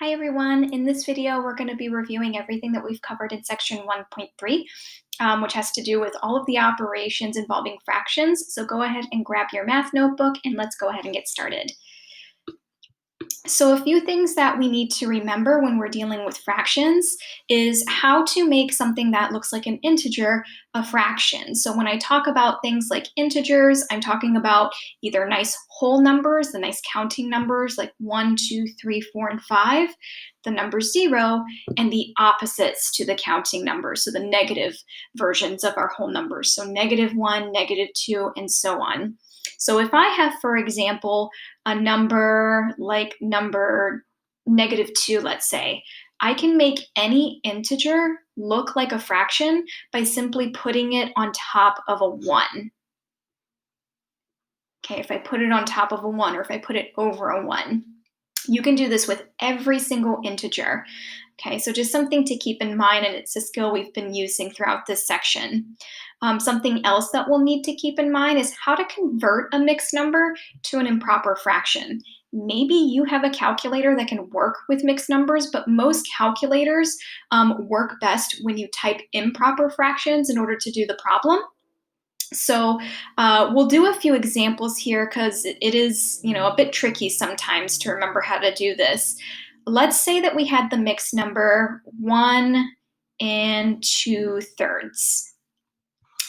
Hi everyone, in this video we're going to be reviewing everything that we've covered in section 1.3, which has to do with all of the operations involving fractions. So go ahead and grab your math notebook and let's go ahead and get started. So a few things that we need to remember when we're dealing with fractions is how to make something that looks like an integer a fraction. So when I talk about things like integers, I'm talking about either nice whole numbers, the nice counting numbers like 1, 2, 3, 4, and 5, the number 0, and the opposites to the counting numbers, so the negative versions of our whole numbers. So -1, -2, and so on. So if I have, for example, a number like number -2, let's say, I can make any integer look like a fraction by simply putting it on top of a 1. Okay, if I put it on top of a 1 or if I put it over a 1. You can do this with every single integer. Okay, so just something to keep in mind, and it's a skill we've been using throughout this section. Something else that we'll need to keep in mind is how to convert a mixed number to an improper fraction. Maybe you have a calculator that can work with mixed numbers, but most calculators work best when you type improper fractions in order to do the problem. So we'll do a few examples here because it is, a bit tricky sometimes to remember how to do this. Let's say that we had the mixed number 1 2/3.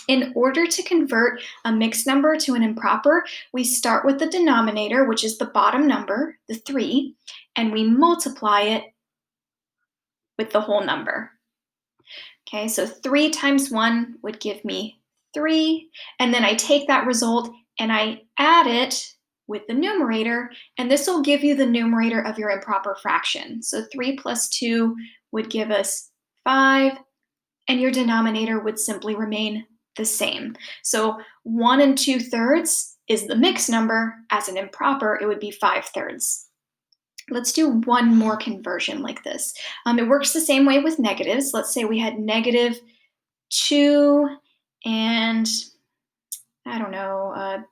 In order to convert a mixed number to an improper, we start with the denominator, which is the bottom number, the 3, and we multiply it with the whole number. Okay, so 3 times 1 would give me 3, and then I take that result and I add it with the numerator, and this will give you the numerator of your improper fraction. So 3 plus 2 would give us 5, and your denominator would simply remain the same. So 1 2/3 is the mixed number. As an improper, it would be 5/3. Let's do one more conversion like this. It works the same way with negatives. Let's say we had -2 and, I don't know,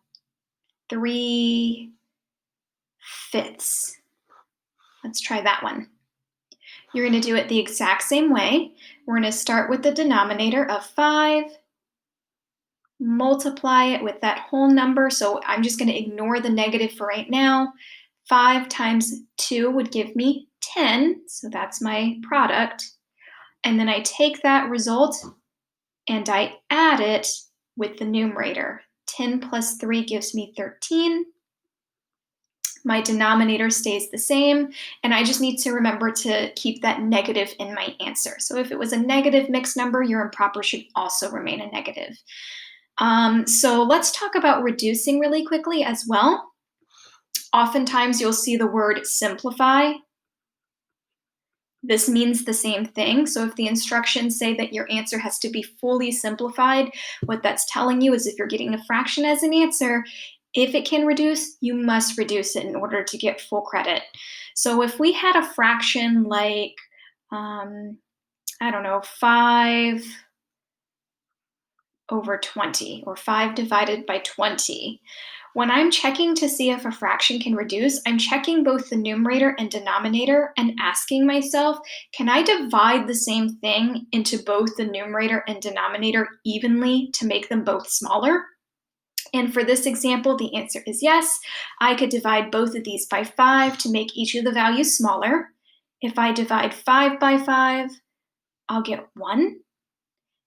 3/5. Let's try that one. You're going to do it the exact same way. We're going to start with the denominator of 5, multiply it with that whole number. So I'm just going to ignore the negative for right now. 5 times 2 would give me 10, so that's my product. And then I take that result and I add it with the numerator. 10 plus 3 gives me 13. My denominator stays the same, and I just need to remember to keep that negative in my answer. So if it was a negative mixed number, your improper should also remain a negative. So let's talk about reducing really quickly as well. Oftentimes you'll see the word simplify. This means the same thing. So if the instructions say that your answer has to be fully simplified, what that's telling you is if you're getting a fraction as an answer, if it can reduce, you must reduce it in order to get full credit. So if we had a fraction like, I don't know, 5/20 or 5 divided by 20, when I'm checking to see if a fraction can reduce, I'm checking both the numerator and denominator and asking myself, can I divide the same thing into both the numerator and denominator evenly to make them both smaller? And for this example, the answer is yes. I could divide both of these by 5 to make each of the values smaller. If I divide 5 by 5, I'll get 1.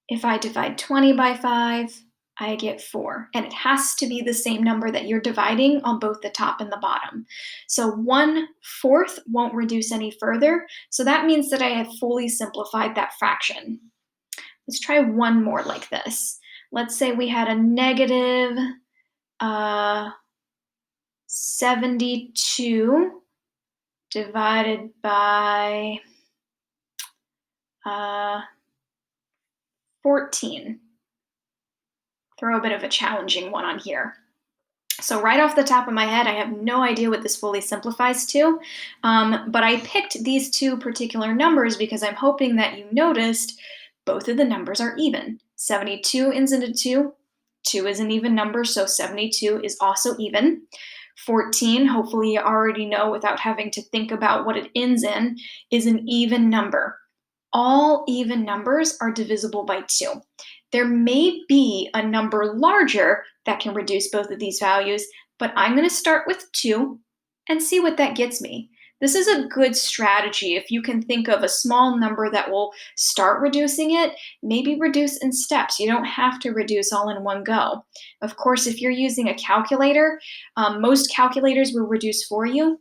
If I divide 20 by 5, I get 4. And it has to be the same number that you're dividing on both the top and the bottom. So 1/4 won't reduce any further. So that means that I have fully simplified that fraction. Let's try one more like this. Let's say we had a negative 72 divided by 14. Throw a bit of a challenging one on here. So right off the top of my head, I have no idea what this fully simplifies to, but I picked these two particular numbers because I'm hoping that you noticed both of the numbers are even. 72 ends into 2. 2 is an even number, so 72 is also even. 14, hopefully you already know without having to think about what it ends in, is an even number. All even numbers are divisible by 2. There may be a number larger that can reduce both of these values, but I'm going to start with 2 and see what that gets me. This is a good strategy. If you can think of a small number that will start reducing it, maybe reduce in steps. You don't have to reduce all in one go. Of course, if you're using a calculator, most calculators will reduce for you.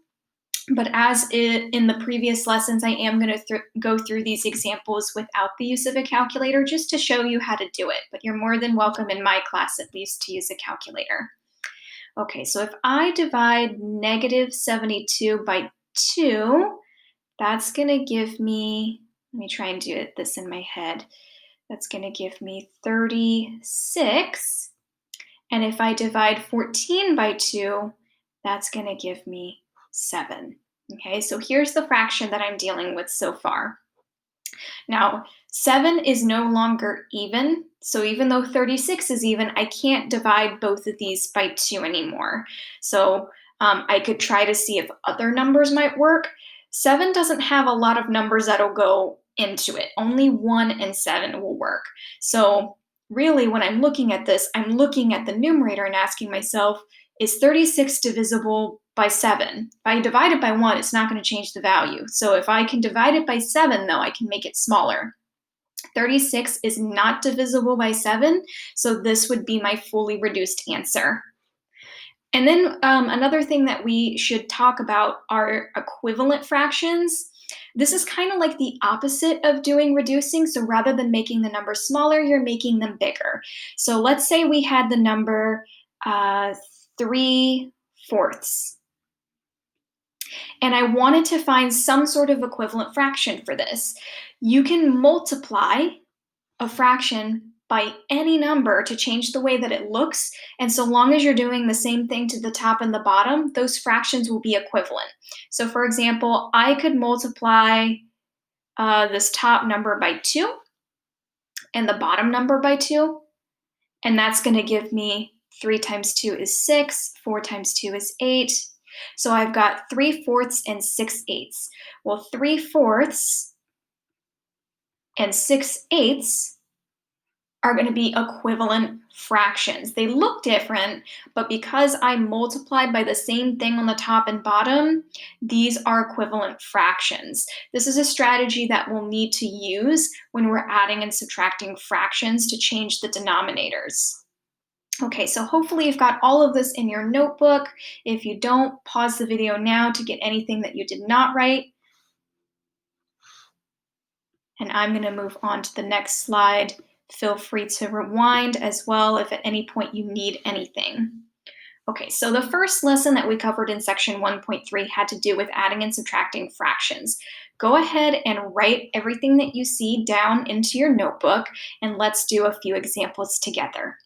But as in the previous lessons, I am going to go through these examples without the use of a calculator just to show you how to do it. But you're more than welcome in my class at least to use a calculator. Okay, so if I divide negative 72 by 2, that's going to give me, let me try and do this in my head. That's going to give me 36. And if I divide 14 by 2, that's going to give me 7. Okay, so here's the fraction that I'm dealing with so far. Now, 7 is no longer even, so even though 36 is even, I can't divide both of these by 2 anymore. So I could try to see if other numbers might work. 7 doesn't have a lot of numbers that'll go into it. Only 1 and 7 will work. So really, when I'm looking at this, I'm looking at the numerator and asking myself, is 36 divisible by 7? If I divide it by 1, it's not going to change the value. So if I can divide it by 7, though, I can make it smaller. 36 is not divisible by 7, so this would be my fully reduced answer. And then another thing that we should talk about are equivalent fractions. This is kind of like the opposite of doing reducing. So rather than making the number smaller, you're making them bigger. So let's say we had the number 3/4. And I wanted to find some sort of equivalent fraction for this. You can multiply a fraction by any number to change the way that it looks. And so long as you're doing the same thing to the top and the bottom, those fractions will be equivalent. So for example, I could multiply this top number by 2 and the bottom number by 2. And that's going to give me 3 times 2 is 6, 4 times 2 is 8. So I've got 3/4 and 6/8. Well, 3/4 and 6/8 are going to be equivalent fractions. They look different, but because I multiplied by the same thing on the top and bottom, these are equivalent fractions. This is a strategy that we'll need to use when we're adding and subtracting fractions to change the denominators. Okay, so hopefully you've got all of this in your notebook. If you don't, pause the video now to get anything that you did not write. And I'm going to move on to the next slide. Feel free to rewind as well if at any point you need anything. Okay, so the first lesson that we covered in section 1.3 had to do with adding and subtracting fractions. Go ahead and write everything that you see down into your notebook, and let's do a few examples together.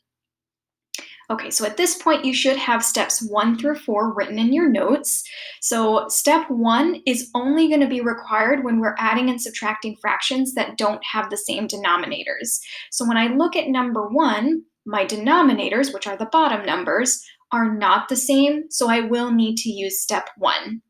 Okay, so at this point, you should have steps 1 through 4 written in your notes. So step 1 is only going to be required when we're adding and subtracting fractions that don't have the same denominators. So when I look at number 1, my denominators, which are the bottom numbers, are not the same, so I will need to use step 1.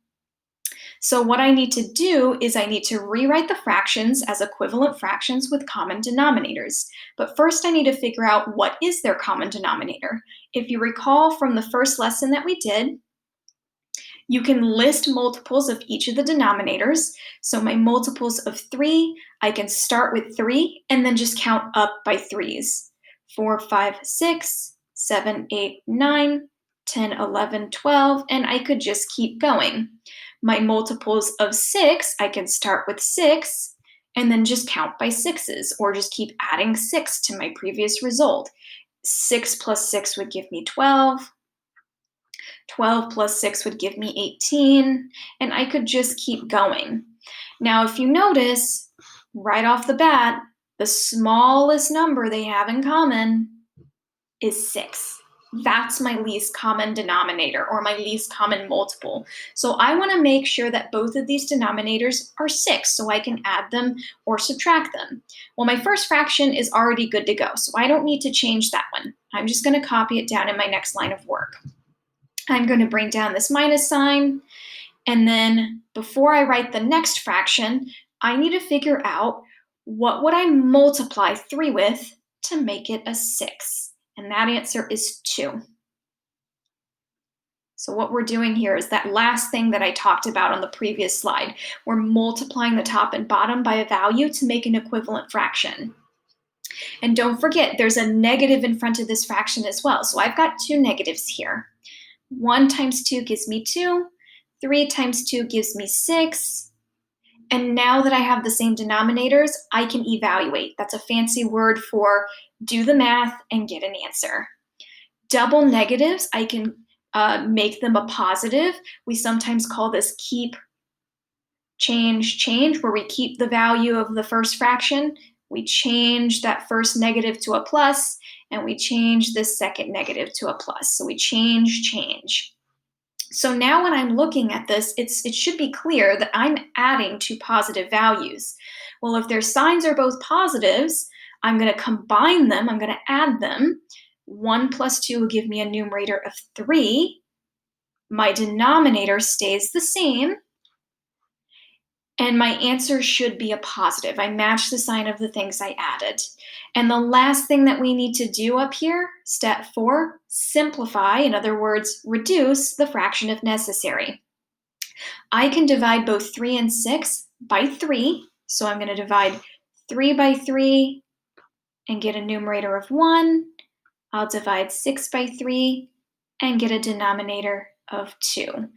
So what I need to do is I need to rewrite the fractions as equivalent fractions with common denominators. But first I need to figure out what is their common denominator. If you recall from the first lesson that we did, you can list multiples of each of the denominators. So my multiples of 3, I can start with 3 and then just count up by 3s. 4, 5, 6, 7, 8, 9, 10, 11, 12, and I could just keep going. My multiples of 6, I can start with 6 and then just count by 6s, or just keep adding 6 to my previous result. 6 plus 6 would give me 12. 12 plus 6 would give me 18, and I could just keep going. Now, if you notice, right off the bat, the smallest number they have in common is 6. That's my least common denominator, or my least common multiple. So I want to make sure that both of these denominators are 6 so I can add them or subtract them. Well, my first fraction is already good to go, so I don't need to change that one. I'm just going to copy it down in my next line of work. I'm going to bring down this minus sign. And then before I write the next fraction, I need to figure out what would I multiply 3 with to make it a 6. And that answer is 2. So what we're doing here is that last thing that I talked about on the previous slide. We're multiplying the top and bottom by a value to make an equivalent fraction. And don't forget, there's a negative in front of this fraction as well. So I've got 2 negatives here. 1 times 2 gives me 2. 3 times 2 gives me 6. And now that I have the same denominators, I can evaluate. That's a fancy word for do the math and get an answer. Double negatives, I can make them a positive. We sometimes call this keep, change, where we keep the value of the first fraction. We change that first negative to a plus, and we change this second negative to a plus. So we change. So now when I'm looking at this, it should be clear that I'm adding two positive values. Well, if their signs are both positives, I'm going to combine them, I'm going to add them. 1 plus 2 will give me a numerator of 3. My denominator stays the same, and my answer should be a positive. I match the sign of the things I added. And the last thing that we need to do up here, step 4, simplify, in other words, reduce the fraction if necessary. I can divide both 3 and 6 by 3. So I'm going to divide 3 by 3 and get a numerator of 1. I'll divide 6 by 3 and get a denominator of 2.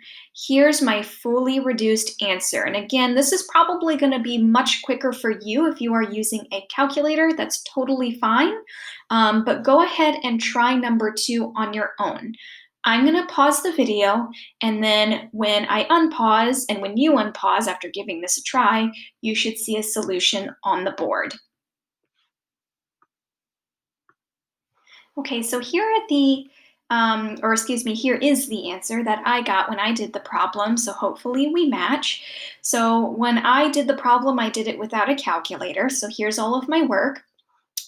Here's my fully reduced answer. And again, this is probably going to be much quicker for you if you are using a calculator. That's totally fine. But go ahead and try number 2 on your own. I'm going to pause the video, and then when I unpause and when you unpause after giving this a try, you should see a solution on the board. Okay, so here are here is the answer that I got when I did the problem, so hopefully we match. So when I did the problem, I did it without a calculator, so here's all of my work.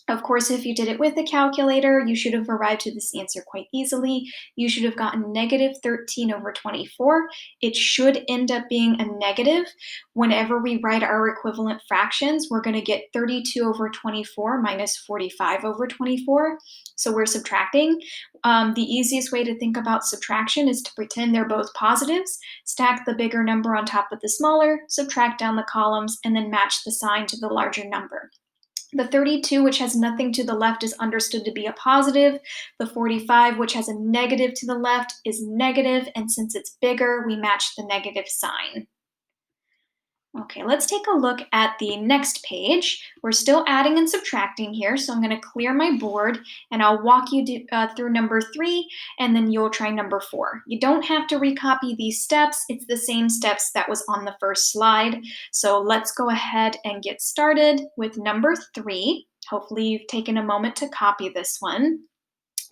Of course, if you did it with a calculator, you should have arrived to this answer quite easily. You should have gotten negative 13 over 24. It should end up being a negative. Whenever we write our equivalent fractions, we're going to get 32 over 24 minus 45 over 24. So we're subtracting. The easiest way to think about subtraction is to pretend they're both positives, stack the bigger number on top of the smaller, subtract down the columns, and then match the sign to the larger number. The 32, which has nothing to the left, is understood to be a positive. The 45, which has a negative to the left, is negative, and since it's bigger, we match the negative sign. Okay, let's take a look at the next page. We're still adding and subtracting here, so I'm going to clear my board, and I'll walk you through number 3, and then you'll try number 4. You don't have to recopy these steps. It's the same steps that was on the first slide. So let's go ahead and get started with number 3. Hopefully you've taken a moment to copy this one.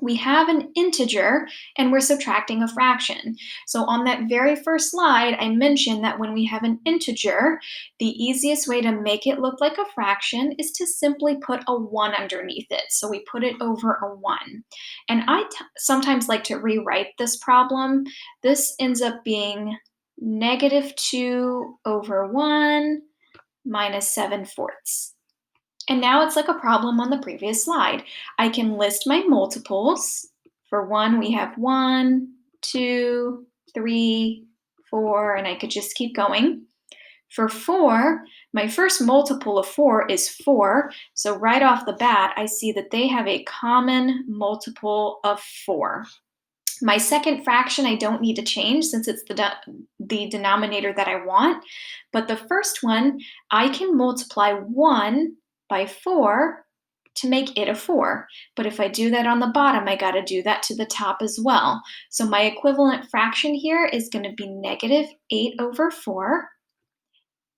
We have an integer and we're subtracting a fraction. So on that very first slide, I mentioned that when we have an integer, the easiest way to make it look like a fraction is to simply put a 1 underneath it. So we put it over a 1. And I sometimes like to rewrite this problem. This ends up being negative 2 over 1 minus 7/4. And now it's like a problem on the previous slide. I can list my multiples. For 1, we have 1, 2, 3, 4, and I could just keep going. For 4, my first multiple of 4 is 4. So right off the bat, I see that they have a common multiple of 4. My second fraction I don't need to change since it's the denominator that I want. But the first one, I can multiply 1 by 4 to make it a 4. But if I do that on the bottom, I got to do that to the top as well. So my equivalent fraction here is going to be negative 8 over 4.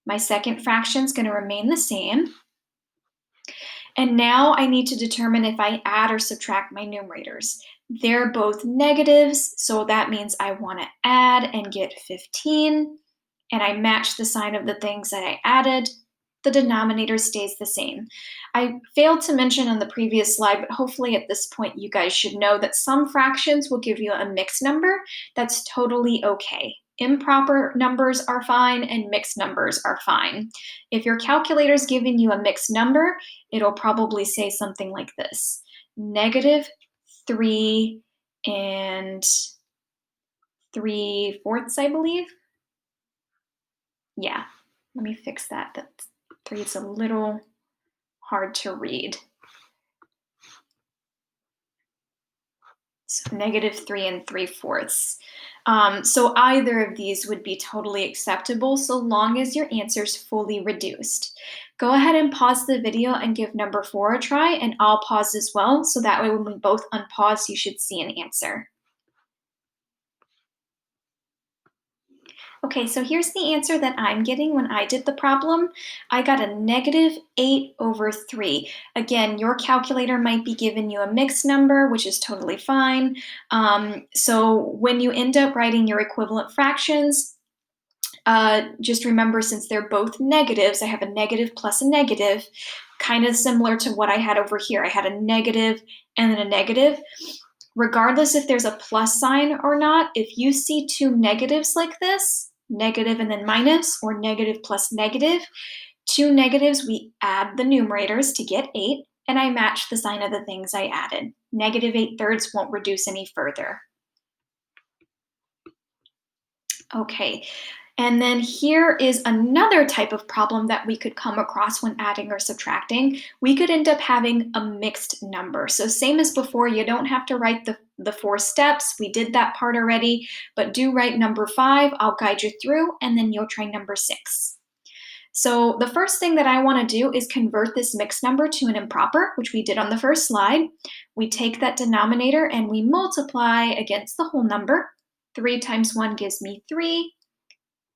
My second fraction is going to remain the same. And now I need to determine if I add or subtract my numerators. They're both negatives, so that means I want to add and get 15. And I match the sign of the things that I added. the denominator stays the same. I failed to mention on the previous slide, but hopefully at this point you guys should know that some fractions will give you a mixed number. That's totally okay. Improper numbers are fine and mixed numbers are fine. If your calculator's giving you a mixed number, it'll probably say something like this: -3 and 3/4, I believe. Yeah, let me fix that. That 3 is a little hard to read. So -3 and 3/4. So either of these would be totally acceptable so long as your answer's fully reduced. Go ahead and pause the video and give number 4 a try, and I'll pause as well, so that way when we both unpause, you should see an answer. Okay, so here's the answer that I'm getting when I did the problem. I got a -8/3. Again, your calculator might be giving you a mixed number, which is totally fine. So when you end up writing your equivalent fractions, just remember, since they're both negatives, I have a negative plus a negative, kind of similar to what I had over here. I had a negative and then a negative. Regardless if there's a plus sign or not, if you see two negatives like this, negative and then minus, or negative plus negative, two negatives, we add the numerators to get 8, and I match the sign of the things I added. -8/3 won't reduce any further. Okay, and then here is another type of problem that we could come across when adding or subtracting. We could end up having a mixed number. So same as before, you don't have to write the 4 steps. We did that part already, but do write number 5. I'll guide you through, and then you'll try number 6. So the first thing that I want to do is convert this mixed number to an improper, which we did on the first slide. We take that denominator and we multiply against the whole number. 3 times 1 gives me 3.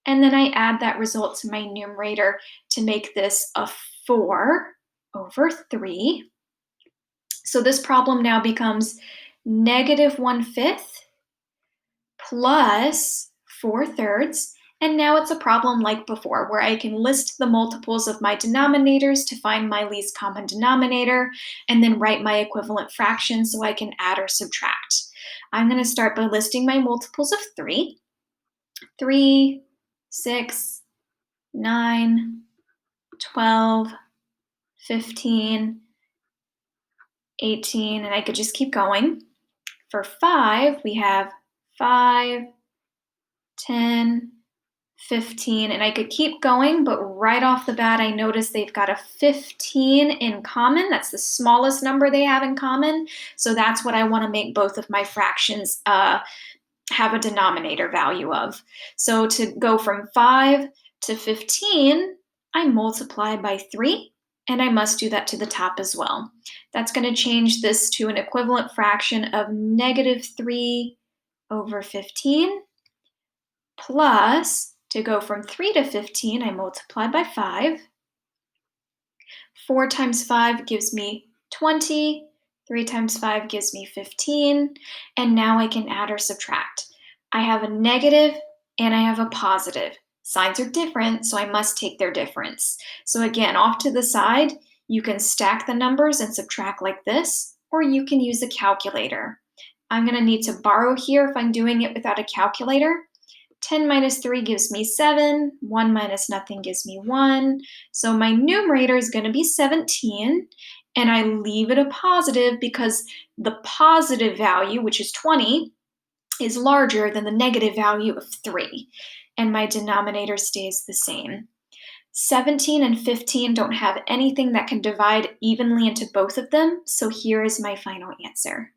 And then I add that result to my numerator to make this a 4/3. So this problem now becomes -1/5 plus 4/3. And now it's a problem like before, where I can list the multiples of my denominators to find my least common denominator, and then write my equivalent fraction so I can add or subtract. I'm going to start by listing my multiples of 3. 3, 6, 9, 12, 15, 18, and I could just keep going. For 5, we have 5, 10, 15, and I could keep going, but right off the bat, I notice they've got a 15 in common. That's the smallest number they have in common. So that's what I want to make both of my fractions have a denominator value of. So to go from 5 to 15, I multiply by 3, and I must do that to the top as well. That's going to change this to an equivalent fraction of -3/15, plus, to go from 3 to 15, I multiply by 5. 4 times 5 gives me 20. 3 times 5 gives me 15. And now I can add or subtract. I have a negative and I have a positive. Signs are different, so I must take their difference. So again, off to the side, you can stack the numbers and subtract like this, or you can use a calculator. I'm going to need to borrow here if I'm doing it without a calculator. 10 minus 3 gives me 7. 1 minus nothing gives me 1. So my numerator is going to be 17, and I leave it a positive because the positive value, which is 20, is larger than the negative value of 3, and my denominator stays the same. 17 and 15 don't have anything that can divide evenly into both of them, so here is my final answer.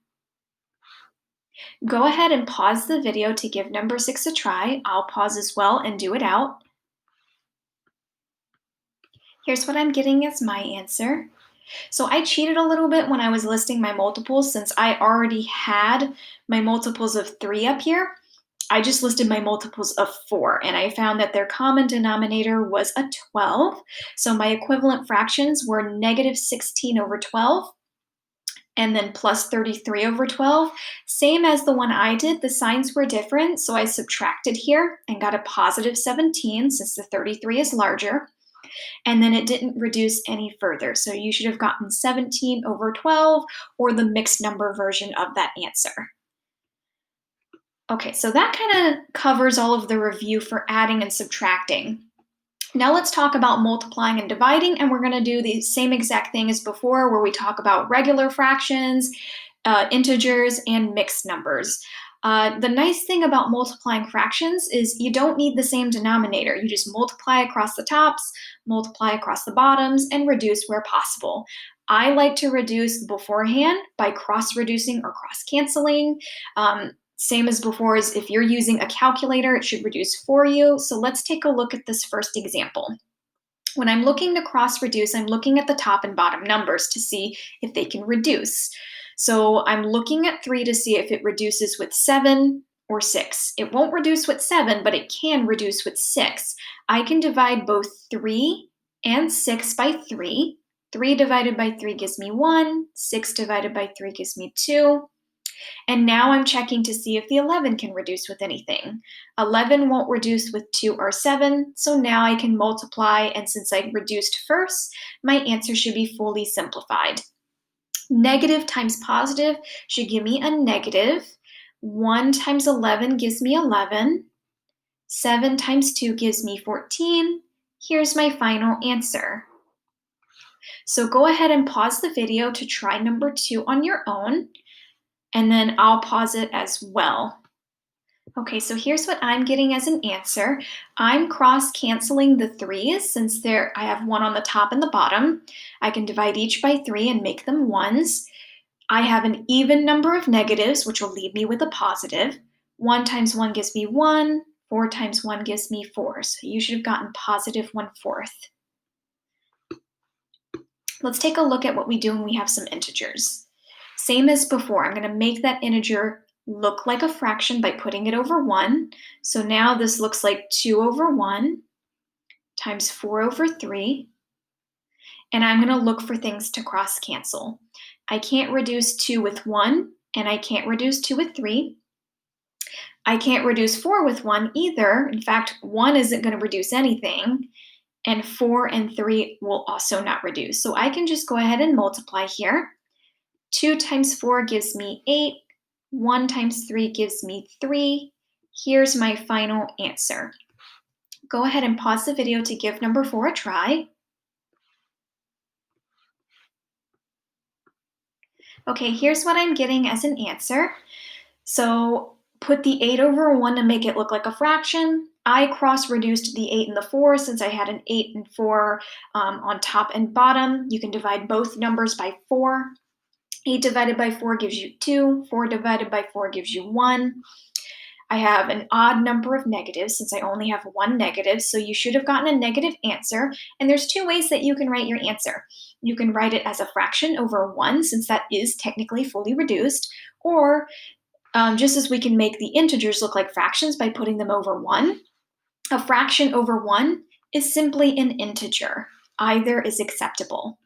Go ahead and pause the video to give number 6 a try. I'll pause as well and do it out. Here's what I'm getting as my answer. So I cheated a little bit when I was listing my multiples since I already had my multiples of 3 up here. I just listed my multiples of 4, and I found that their common denominator was a 12. So my equivalent fractions were -16/12 and then plus 33/12. Same as the one I did, the signs were different, so I subtracted here and got a +17 since the 33 is larger. and then it didn't reduce any further. So you should have gotten 17 over 12 or the mixed number version of that answer. Okay, so that kind of covers all of the review for adding and subtracting. Now let's talk about multiplying and dividing, and we're going to do the same exact thing as before, where we talk about regular fractions, integers, and mixed numbers. The nice thing about multiplying fractions is you don't need the same denominator. You just multiply across the tops, multiply across the bottoms, and reduce where possible. I like to reduce beforehand by cross-reducing or cross-canceling. Same as before, is if you're using a calculator, it should reduce for you. So let's take a look at this first example. When I'm looking to cross-reduce, I'm looking at the top and bottom numbers to see if they can reduce. So I'm looking at 3 to see if it reduces with 7 or 6. It won't reduce with 7, but it can reduce with 6. I can divide both 3 and 6 by 3. 3 divided by 3 gives me 1. 6 divided by 3 gives me 2. And now I'm checking to see if the 11 can reduce with anything. 11 won't reduce with 2 or 7, so now I can multiply, and since I reduced first, my answer should be fully simplified. Negative times positive should give me a negative. 1 times 11 gives me 11. 7 times 2 gives me 14. Here's my final answer. So go ahead and pause the video to try number 2 on your own, and then I'll pause it as well. Okay, so here's what I'm getting as an answer. I'm cross-canceling the 3's since I have 1 on the top and the bottom. I can divide each by 3 and make them 1's. I have an even number of negatives, which will leave me with a positive. 1 times 1 gives me 1. 4 times 1 gives me 4. So you should have gotten positive 1/4. Let's take a look at what we do when we have some integers. Same as before, I'm going to make that integer look like a fraction by putting it over 1. So now this looks like 2 over 1 times 4 over 3. And I'm going to look for things to cross-cancel. I can't reduce 2 with 1, and I can't reduce 2 with 3. I can't reduce 4 with 1 either. In fact, 1 isn't going to reduce anything, and 4 and 3 will also not reduce. So I can just go ahead and multiply here. 2 times 4 gives me 8. 1 times 3 gives me 3. Here's my final answer. Go ahead and pause the video to give number 4 a try. Okay, here's what I'm getting as an answer. So put the 8 over 1 to make it look like a fraction. I cross-reduced the 8 and the 4 since I had an 8 and 4 on top and bottom. You can divide both numbers by 4. 8 divided by 4 gives you 2. 4 divided by 4 gives you 1. I have an odd number of negatives since I only have 1 negative, so you should have gotten a negative answer. And there's 2 ways that you can write your answer. You can write it as a fraction over 1, since that is technically fully reduced, or just as we can make the integers look like fractions by putting them over 1, a fraction over 1 is simply an integer. Either is acceptable.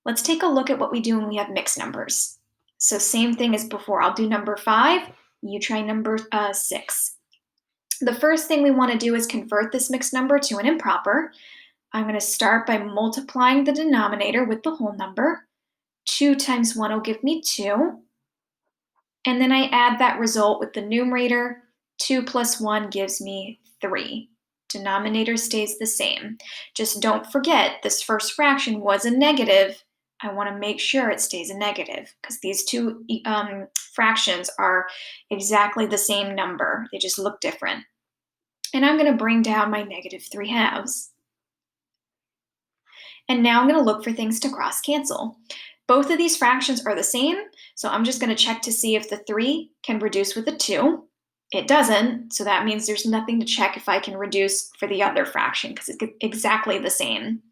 Let's take a look at what we do when we have mixed numbers. So same thing as before. I'll do number 5. You try number 6. The first thing we want to do is convert this mixed number to an improper. I'm going to start by multiplying the denominator with the whole number. 2 times 1 will give me 2. And then I add that result with the numerator. 2 plus 1 gives me 3. Denominator stays the same. Just don't forget, this first fraction was a negative. I want to make sure it stays a negative because these two fractions are exactly the same number. They just look different. And I'm going to bring down my negative 3/2. And now I'm going to look for things to cross-cancel. Both of these fractions are the same, so I'm just going to check to see if the 3 can reduce with a 2. It doesn't, so that means there's nothing to check if I can reduce for the other fraction because it's exactly the same.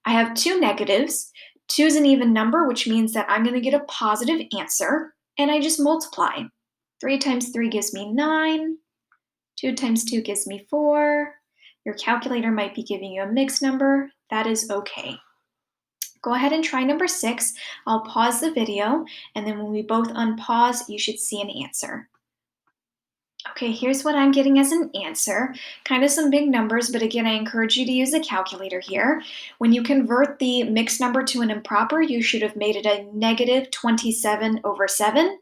I have 2 negatives. 2 is an even number, which means that I'm going to get a positive answer, and I just multiply. 3 times 3 gives me 9. 2 times 2 gives me 4. Your calculator might be giving you a mixed number. That is okay. Go ahead and try number 6. I'll pause the video, and then when we both unpause, you should see an answer. Okay, here's what I'm getting as an answer. Kind of some big numbers, but again, I encourage you to use a calculator here. When you convert the mixed number to an improper, you should have made it a negative 27 over 7.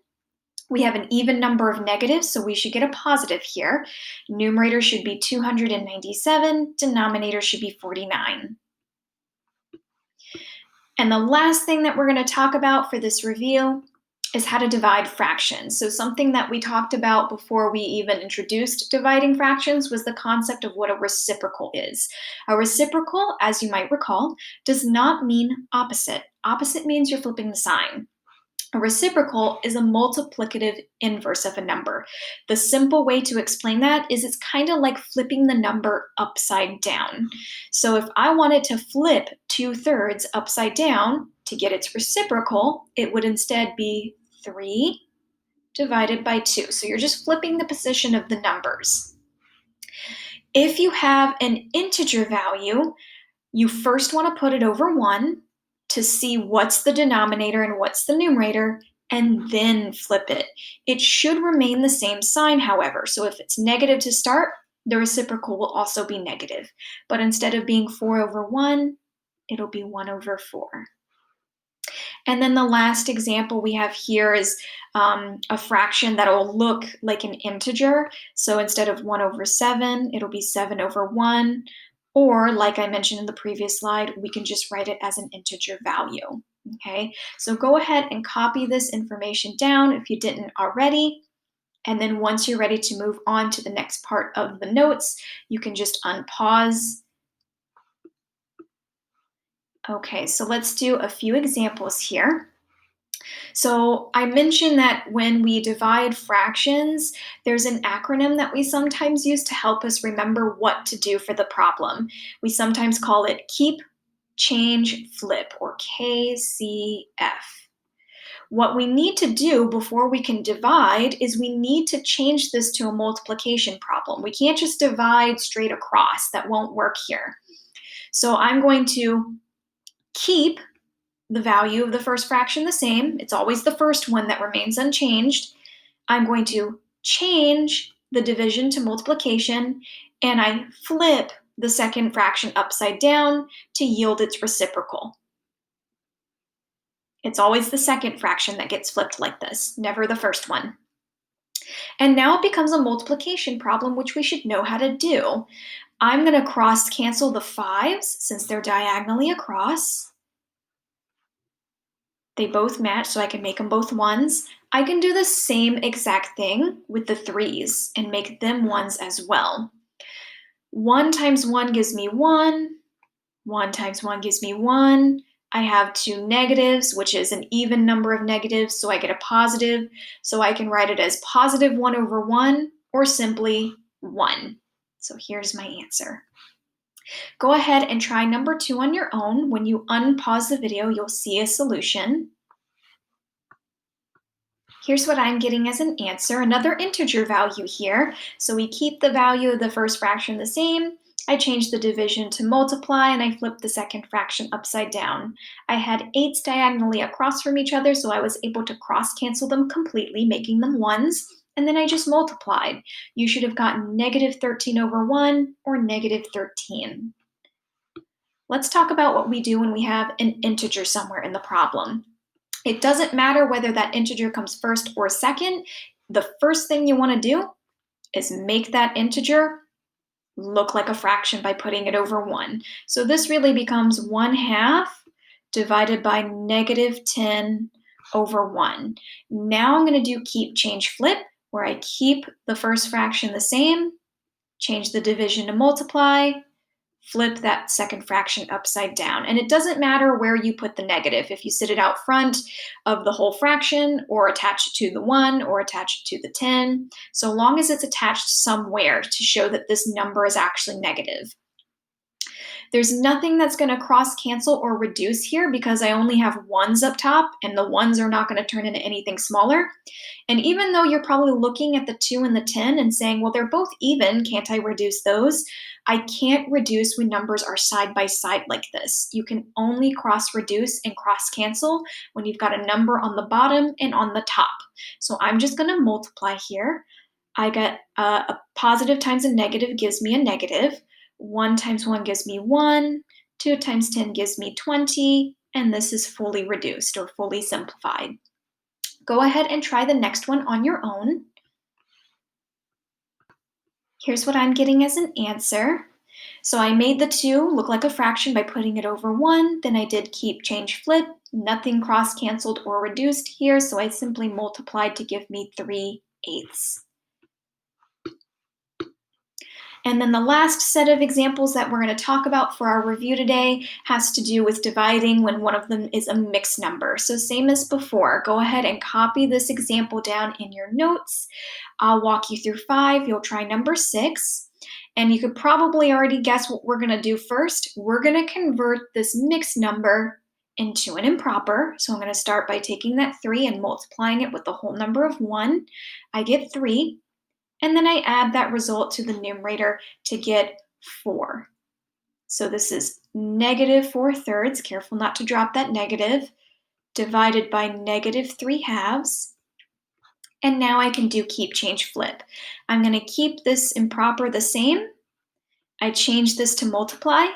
We have an even number of negatives, so we should get a positive here. Numerator should be 297, denominator should be 49. And the last thing that we're going to talk about for this review is how to divide fractions. So something that we talked about before we even introduced dividing fractions was the concept of what a reciprocal is. A reciprocal, as you might recall, does not mean opposite. Opposite means you're flipping the sign. A reciprocal is a multiplicative inverse of a number. The simple way to explain that is it's kind of like flipping the number upside down. So if I wanted to flip 2/3 upside down to get its reciprocal, it would instead be 3 divided by 2. So you're just flipping the position of the numbers. If you have an integer value, you first want to put it over 1 to see what's the denominator and what's the numerator, and then flip it. It should remain the same sign, however. So if it's negative to start, the reciprocal will also be negative. But instead of being 4 over 1, it'll be 1 over 4. And then the last example we have here is a fraction that will look like an integer. So instead of 1 over 7, it'll be 7 over 1. Or, like I mentioned in the previous slide, we can just write it as an integer value. Okay, so go ahead and copy this information down if you didn't already. And then once you're ready to move on to the next part of the notes, you can just unpause. Okay, so let's do a few examples here. So I mentioned that when we divide fractions, there's an acronym that we sometimes use to help us remember what to do for the problem. We sometimes call it keep, change, flip, or KCF. What we need to do before we can divide is we need to change this to a multiplication problem. We can't just divide straight across. That won't work here. So I'm going to keep the value of the first fraction the same. It's always the first one that remains unchanged. I'm going to change the division to multiplication, and I flip the second fraction upside down to yield its reciprocal. It's always the second fraction that gets flipped like this, never the first one. And now it becomes a multiplication problem, which we should know how to do. I'm going to cross cancel the 5s since they're diagonally across. They both match, so I can make them both 1s. I can do the same exact thing with the 3s and make them 1s as well. 1 times 1 gives me 1. 1 times 1 gives me 1. I have 2 negatives, which is an even number of negatives, so I get a positive. So I can write it as positive 1 over 1 or simply 1. So here's my answer. Go ahead and try number 2 on your own. When you unpause the video, you'll see a solution. Here's what I'm getting as an answer, another integer value here. So we keep the value of the first fraction the same. I changed the division to multiply, and I flipped the second fraction upside down. I had 8s diagonally across from each other, so I was able to cross cancel them completely, making them 1s. And then I just multiplied. You should have gotten negative 13 over 1 or negative 13. Let's talk about what we do when we have an integer somewhere in the problem. It doesn't matter whether that integer comes first or second. The first thing you want to do is make that integer look like a fraction by putting it over 1. So this really becomes 1/2 divided by negative 10 over 1. Now I'm going to do keep, change, flip, where I keep the first fraction the same, change the division to multiply, flip that second fraction upside down. And it doesn't matter where you put the negative, if you sit it out front of the whole fraction or attach it to the 1 or attach it to the 10, so long as it's attached somewhere to show that this number is actually negative. There's nothing that's going to cross cancel or reduce here because I only have 1s up top, and the 1s are not going to turn into anything smaller. And even though you're probably looking at the 2 and the 10 and saying, well, they're both even, can't I reduce those? I can't reduce when numbers are side by side like this. You can only cross reduce and cross cancel when you've got a number on the bottom and on the top. So I'm just going to multiply here. I get a positive times a negative gives me a negative. 1 times 1 gives me 1. 2 times 10 gives me 20. And this is fully reduced or fully simplified. Go ahead and try the next one on your own. Here's what I'm getting as an answer. So I made the 2 look like a fraction by putting it over 1. Then I did keep, change, flip. Nothing cross-canceled or reduced here, so I simply multiplied to give me 3/8. And then the last set of examples that we're going to talk about for our review today has to do with dividing when one of them is a mixed number. So same as before, go ahead and copy this example down in your notes. I'll walk you through 5. You'll try number 6. And you could probably already guess what we're going to do first. We're going to convert this mixed number into an improper. So I'm going to start by taking that 3 and multiplying it with the whole number of 1. I get 3. And then I add that result to the numerator to get 4. So this is -4/3, careful not to drop that negative, divided by -3/2. And now I can do keep, change, flip. I'm going to keep this improper the same. I change this to multiply.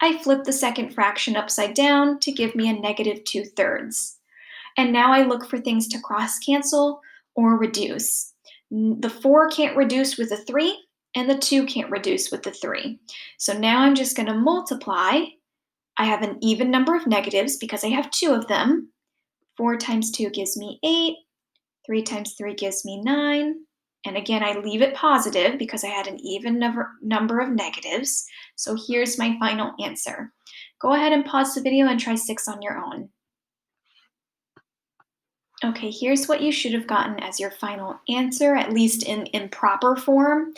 I flip the second fraction upside down to give me a -2/3. And now I look for things to cross-cancel or reduce. The 4 can't reduce with a 3, and the 2 can't reduce with the 3. So now I'm just going to multiply. I have an even number of negatives because I have 2 of them. 4 times 2 gives me 8. 3 times 3 gives me 9. And again, I leave it positive because I had an even number of negatives. So here's my final answer. Go ahead and pause the video and try 6 on your own. Okay, here's what you should have gotten as your final answer, at least in proper form.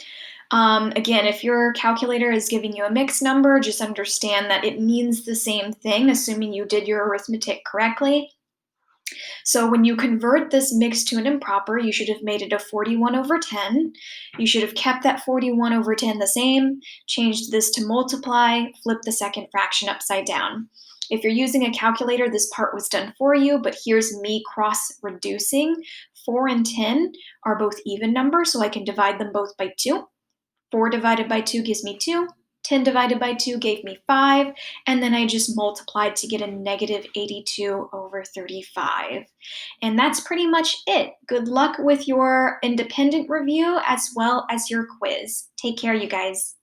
Again, if your calculator is giving you a mixed number, just understand that it means the same thing, assuming you did your arithmetic correctly. So when you convert this mixed to an improper, you should have made it a 41/10. You should have kept that 41/10 the same, changed this to multiply, flip the second fraction upside down. If you're using a calculator, this part was done for you, but here's me cross-reducing. 4 and 10 are both even numbers, so I can divide them both by 2. 4 divided by 2 gives me 2. 10 divided by 2 gave me 5, and then I just multiplied to get a -82/35. And that's pretty much it. Good luck with your independent review as well as your quiz. Take care, you guys.